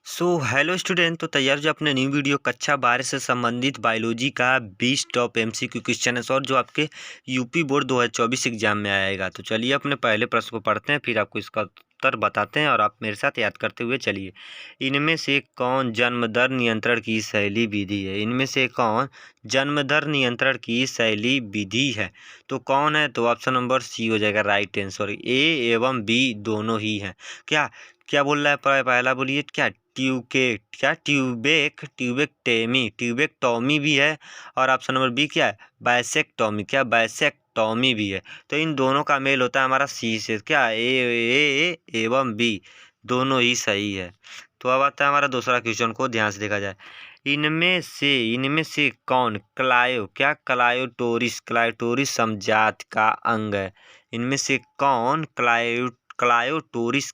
Hello student. तो तैयार जो अपने न्यू वीडियो कक्षा 12 से संबंधित बायोलॉजी का 20 टॉप एमसीक्यू क्वेश्चन है और जो आपके यूपी बोर्ड 2024 एग्जाम में आएगा। तो चलिए अपने पहले प्रश्न को पढ़ते हैं, फिर आपको इसका उत्तर बताते हैं और आप मेरे साथ याद करते हुए चलिए। इनमें से कौन जन्म दर नियंत्रण की शैली विधि है? इनमें से कौन जन्म दर नियंत्रण की शैली विधि है? तो कौन है? तो ऑप्शन नंबर सी हो जाएगा राइट आंसर। ए एवं बी दोनों ही हैं। क्या क्या बोल रहा है? पहला बोलिए क्या? ट्यूबेक्टोमी भी है। और ऑप्शन नंबर बी क्या है? बाइसेक्टोमी भी है। तो इन दोनों का मेल होता है हमारा सी से। क्या ए एवं बी दोनों ही सही है। तो अब आता है हमारा दूसरा क्वेश्चन को ध्यान से देखा जाए। इनमें से कौन क्लायोटोरिस समजात का अंग है? इनमें से कौन क्लायोटोरिस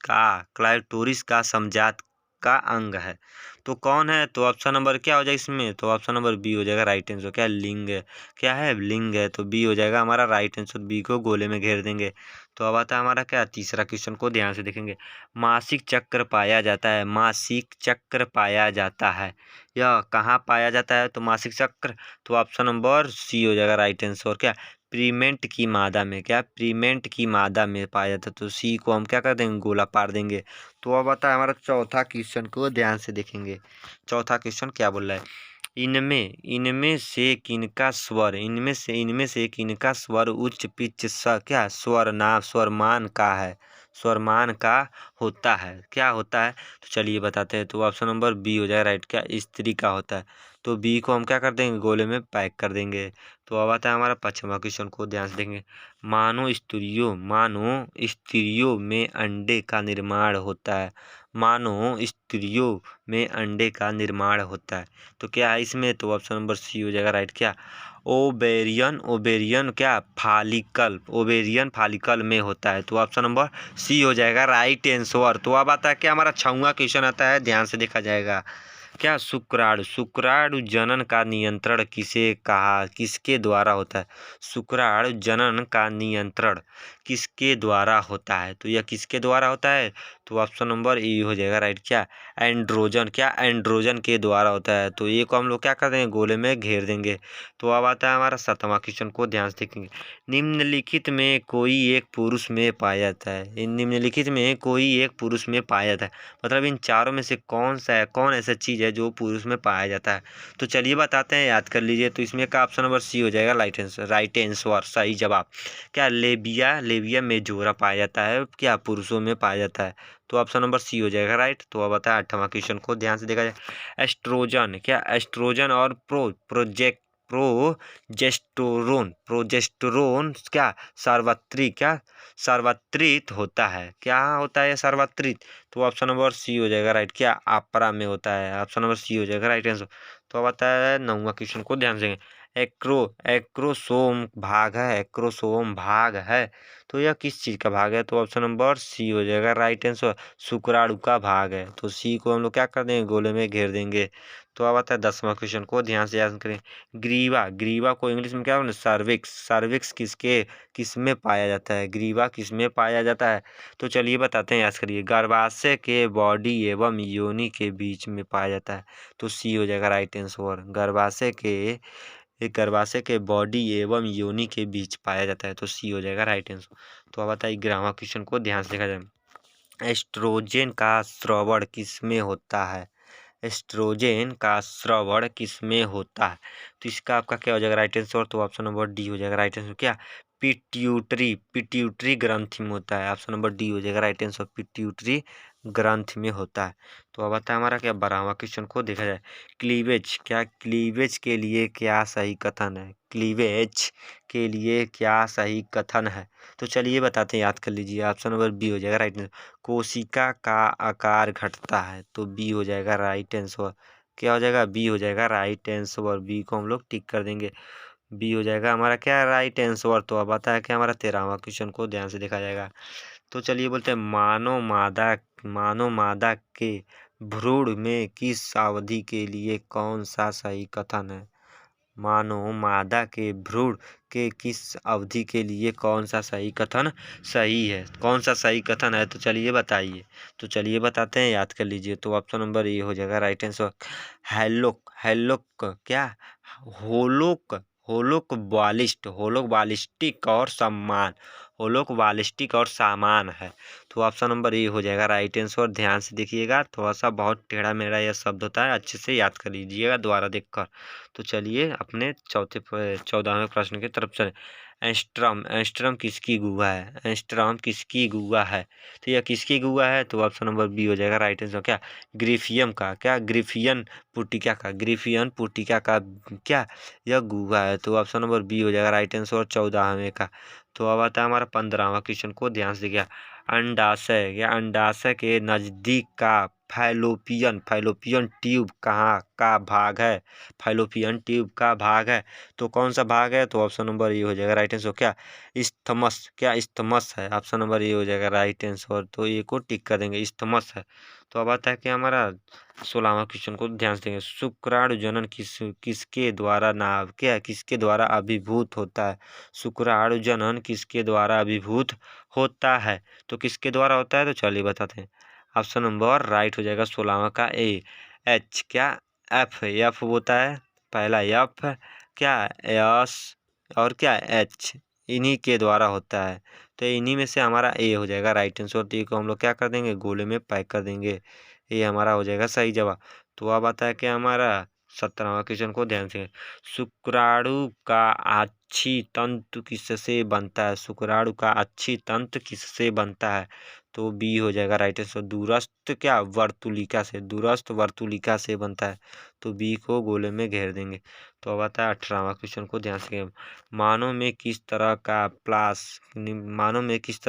का समजात का अंग है? तो कौन है? तो ऑप्शन नंबर क्या हो जाएगा इसमें? तो ऑप्शन नंबर बी हो जाएगा राइट आंसर। क्या लिंग है? क्या है? लिंग है। तो बी हो जाएगा हमारा राइट आंसर। बी को गोले में घेर देंगे। तो अब आता है हमारा क्या? तीसरा क्वेश्चन को ध्यान से देखेंगे। मासिक चक्र पाया जाता है। मासिक चक्र पाया जाता है या कहाँ पाया जाता है? तो मासिक चक्र तो ऑप्शन नंबर सी हो जाएगा राइट आंसर। क्या? प्रीमेंट की मादा में। क्या? प्रीमेंट की मादा में पाया जाता है। तो सी को हम क्या कर देंगे? गोला पार देंगे। तो अब आता है हमारा चौथा क्वेश्चन को ध्यान से देखेंगे। चौथा क्वेश्चन क्या बोल रहा है? इनमें से किनका स्वर उच्च पिच क्या स्वरमान का है? स्वरमान का होता है। क्या होता है? तो चलिए बताते हैं। तो ऑप्शन नंबर बी हो जाएगा राइट। क्या? स्त्री का होता है। तो बी को हम क्या कर देंगे? गोले में पैक कर देंगे। तो अब आता है हमारा पांचवा क्वेश्चन को ध्यान से देखेंगे। मानव स्त्रियों में अंडे का निर्माण होता है। मानव स्त्रियों में अंडे का निर्माण होता है। तो क्या है इसमें? तो ऑप्शन नंबर सी हो जाएगा राइट। क्या? ओवेरियन क्या? ओवेरियन फालिकल में होता है। तो ऑप्शन नंबर सी हो जाएगा राइट आंसर। तो अब आता है क्या? हमारा छठवां क्वेश्चन आता है, ध्यान से देखा जाएगा। क्या? शुक्राणु जनन का नियंत्रण किसके द्वारा होता है? शुक्राणु जनन का नियंत्रण किसके द्वारा होता है? तो यह किसके द्वारा होता है? तो ऑप्शन नंबर ए हो जाएगा राइट। क्या? एंड्रोजन। क्या? एंड्रोजन के द्वारा होता है। तो ये को हम लोग क्या कर देंगे? गोले में घेर देंगे। तो अब आता है हमारा सातवां क्वेश्चन को ध्यान से देखेंगे। निम्नलिखित में कोई एक पुरुष में पाया जाता है। निम्नलिखित में कोई एक पुरुष में पाया जाता है। मतलब इन चारों में से कौन ऐसा चीज़ है जो पुरुष में पाया जाता है? तो चलिए बताते हैं, याद कर लीजिए। तो इसमें का ऑप्शन नंबर सी हो जाएगा राइट आंसर, सही जवाब। क्या? लेबिया में जोरा पाया जाता है। क्या? पुरुषों में पाया जाता है। तो ऑप्शन नंबर सी हो जाएगा राइट। तो अब आता है आठवां क्वेश्चन को ध्यान से देखा जाए। एस्ट्रोजन। क्या? एस्ट्रोजन और प्रोजेस्टेरोन क्या? सार्वत्रित होता है। क्या होता है सार्वत्रित? तो ऑप्शन नंबर सी हो जाएगा राइट। क्या? आपरा में होता है। ऑप्शन नंबर सी हो जाएगा राइट आंसर। तो अब आता है नौवां क्वेश्चन को ध्यान से। एक्रोसोम भाग है। तो यह किस चीज़ का भाग है? तो ऑप्शन नंबर सी हो जाएगा राइट आंसर। शुक्राणु का भाग है। तो सी को हम लोग क्या कर देंगे? गोले में घेर देंगे। तो अब आता है 10वां क्वेश्चन को ध्यान से याद करें। ग्रीवा को इंग्लिश में क्या बोलते हैं? सर्विक्स किसमें पाया जाता है? ग्रीवा किसमें पाया जाता है? तो चलिए बताते हैं, याद करिए। गर्भाशय के बॉडी एवं योनि के बीच में पाया जाता है। तो सी हो जाएगा राइट आंसर। गर्भाशय के बॉडी एवं योनि के बीच पाया जाता है। तो सी हो जाएगा राइट आंसर। तो अब बताइए 11वां क्वेश्चन को ध्यान से देखा जाए। एस्ट्रोजन का स्रावण किसमें होता है? एस्ट्रोजन का स्रावण किसमें होता है? तो इसका आपका क्या हो जाएगा राइट आंसर? तो ऑप्शन नंबर डी हो जाएगा राइट आंसर। क्या? पिट्यूटरी ग्रंथि में होता है। ऑप्शन नंबर डी हो जाएगा राइट आंसर। पिट्यूटरी ग्रंथि में होता है। तो अब आता है हमारा क्या? 12वां क्वेश्चन को देखा जाए। क्लीवेज के लिए क्या सही कथन है? क्लीवेज के लिए क्या सही कथन है? तो चलिए बताते हैं, याद कर लीजिए। ऑप्शन नंबर बी हो जाएगा राइट आंसर। कोशिका का आकार घटता है। तो बी हो जाएगा राइट आंसर। क्या हो जाएगा? बी हो जाएगा राइट आंसर। बी को हम लोग टिक कर देंगे। बी हो जाएगा हमारा क्या? Right answer. तो अब आता है क्या? हमारा 13वां क्वेश्चन को ध्यान से देखा जाएगा। तो चलिए बोलते हैं, मानव मादा के भ्रूण में किस अवधि के लिए कौन सा सही कथन है? मानो मादा के भ्रूण के किस अवधि के लिए कौन सा सही कथन सही है? कौन सा सही कथन है? तो चलिए बताइए। तो चलिए बताते हैं, याद कर लीजिए। तो ऑप्शन नंबर ए हो जाएगा राइट आंसर। हेलोक हेलोक क्या होलोक होलोक बालिस्ट होलोक बालिस्टिक और सम्मान होलोक बालिस्टिक और सामान है। तो ऑप्शन नंबर ए हो जाएगा राइट आंसर। ध्यान से देखिएगा, थोड़ा सा बहुत टेढ़ा मेढ़ा यह शब्द होता है, अच्छे से याद कर लीजिएगा दोबारा देखकर। तो चलिए अपने 14वें प्रश्न की तरफ चले। एंस्ट्रम एंस्ट्रम किसकी गुहा है? एंस्ट्रम किसकी गुहा है? तो यह किसकी गुहा है? तो ऑप्शन नंबर बी हो जाएगा राइट आंसर। क्या ग्रिफियम का क्या ग्रिफियन पुटिका का ग्रिफियन पुटिका का क्या यह गुहा है? तो ऑप्शन नंबर बी हो जाएगा राइट आंसर 14वें का। तो अब आता है हमारा 15वां क्वेश्चन को ध्यान से देखिए। अंडाशय या अंडाशय के नजदीक का फैलोपियन फैलोपियन ट्यूब कहाँ का भाग है? फैलोपियन ट्यूब का भाग है, तो कौन सा भाग है? तो ऑप्शन नंबर ए हो जाएगा राइट आंसर। क्या इस्थमस क्या इस्थमस है? ऑप्शन नंबर ए हो जाएगा राइट आंसर। तो ए को टिक कर देंगे, इस्थमस है। तो अब आता है कि हमारा 16वां क्वेश्चन को ध्यान से देंगे। शुक्राणु जनन किसके द्वारा नाभ क्या किसके द्वारा अभिभूत होता है? शुक्राणु जनन किसके द्वारा अभिभूत होता है? तो किसके द्वारा होता है? तो चलिए बताते हैं। ऑप्शन नंबर राइट हो जाएगा 16वां का ए। एच क्या एफ एफ होता है, पहला एफ क्या एस और क्या एच, इन्हीं के द्वारा होता है। तो इन्हीं में से हमारा ए हो जाएगा राइट आंसर। तो ए को हम लोग क्या कर देंगे? गोले में पैक कर देंगे। ये हमारा हो जाएगा सही जवाब। तो अब आता है कि हमारा 17वां क्वेश्चन को ध्यान से। शुक्राणु का अच्छी तंतु किससे बनता है? शुक्राणु का अच्छी तंतु किससे बनता है? तो बी हो जाएगा राइट आंसर। दूरस्थ क्या वर्तुलिका से दूरस्थ वर्तुलिका से बनता है। तो बी को गोले में घेर देंगे। तो अब आता है 18वां क्वेश्चन को ध्यान से। मानव में किस तरह का मानव में किस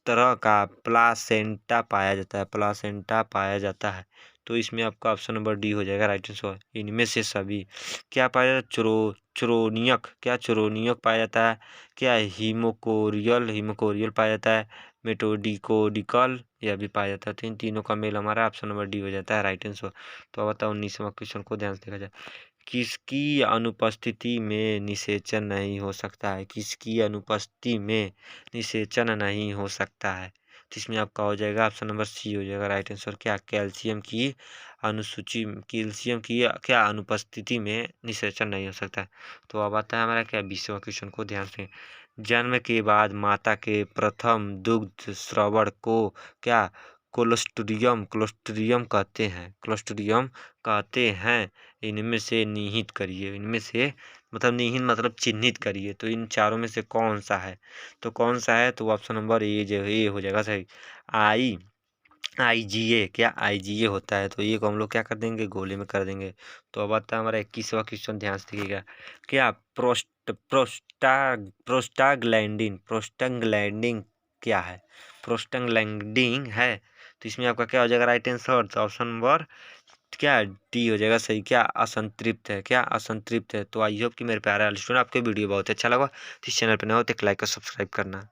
तरह का प्लासेंटा पाया जाता है? प्लासेंटा पाया जाता है। तो इसमें आपका ऑप्शन नंबर डी हो जाएगा राइट आंसर। इनमें से सभी क्या पाया जाता है? चुरोनियक क्या चुरोनियक पाया जाता है? क्या हिमोकोरियल पाया जाता है? मेटोडिकोडिकल यह भी पाया जाता है। तो इन तीनों का मेल हमारा ऑप्शन नंबर डी हो जाता है राइट आंसर। तो अब बताओ 19वां क्वेश्चन को ध्यान से देखा जाए। किसकी अनुपस्थिति में निषेचन नहीं हो सकता है? किसकी अनुपस्थिति में निषेचन नहीं हो सकता है? तो इसमें आपका हो जाएगा ऑप्शन नंबर सी हो जाएगा राइट आंसर। क्या कैल्शियम की क्या अनुपस्थिति में निषेचन नहीं हो सकता है। तो अब आता है हमारा क्या 20वां क्वेश्चन को ध्यान से। जन्म के बाद माता के प्रथम दुग्ध स्रवण को क्या क्लोस्ट्रिडियम कहते हैं। इनमें से निहित करिए, इनमें से मतलब निहित मतलब चिन्हित करिए। तो इन चारों में से कौन सा है? तो कौन सा है? तो ऑप्शन नंबर ए हो जाएगा सही। आईजीए क्या आईजीए होता है। तो ये को हम लोग क्या कर देंगे? गोले में कर देंगे। तो अब आता है हमारा 21वां क्वेश्चन ध्यान से देखिएगा। क्या प्रोस्टाग्लैंडिन क्या है? प्रोस्टाग्लैंडिन है। तो इसमें आपका क्या हो जाएगा राइट आंसर? तो ऑप्शन नंबर क्या डी हो जाएगा सही। क्या असंतृप्त है। तो आई होप कि मेरे प्यारे स्टूडेंट आपको वीडियो बहुत अच्छा लगा। तो इस चैनल पर नए हो तो एक लाइक और सब्सक्राइब करना।